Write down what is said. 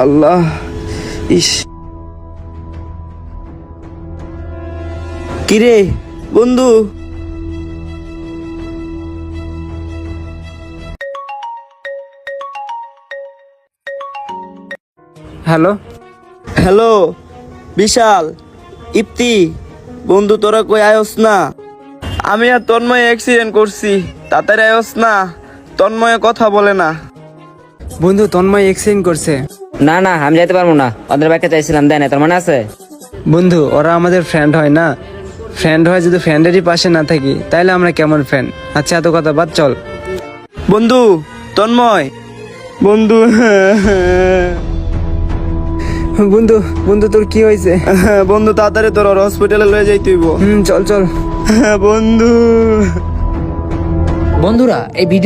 আল্লাহ, ইস, কিরে বন্ধু? Hello. Hello বিশাল, ইপ্তি, বন্ধু তোরা কই আয়স না? আমি আর তন্ময় অ্যাক্সিডেন্ট করছি, তাড়াতাড়ি আয়স না, তন্ময় কথা বলে না। বন্ধু তন্ময় এক্সিডেন্ট করছে। না না, আমি যাইতে পারবো না। ওদের বাইকে চাইছিলাম, দেয় না, তোর মনে আছে? বন্ধু ওরা আমাদের ফ্রেন্ড হয় না, ফ্রেন্ড হয় যদি ফ্রেন্ডেরই পাশে না থাকি তাইলে আমরা কেমন ফ্রেন্ড? আচ্ছা এত কথা বাদ, চল। বন্ধু, তন্ময়, বন্ধু। বন্ধু বন্ধু তোর কি হয়েছে? বন্ধু তাড়াতাড়ি তোর হসপিটালে লয়ে যাই তুইব। চল চল। বন্ধু। বন্ধুরা, এই ভিডিও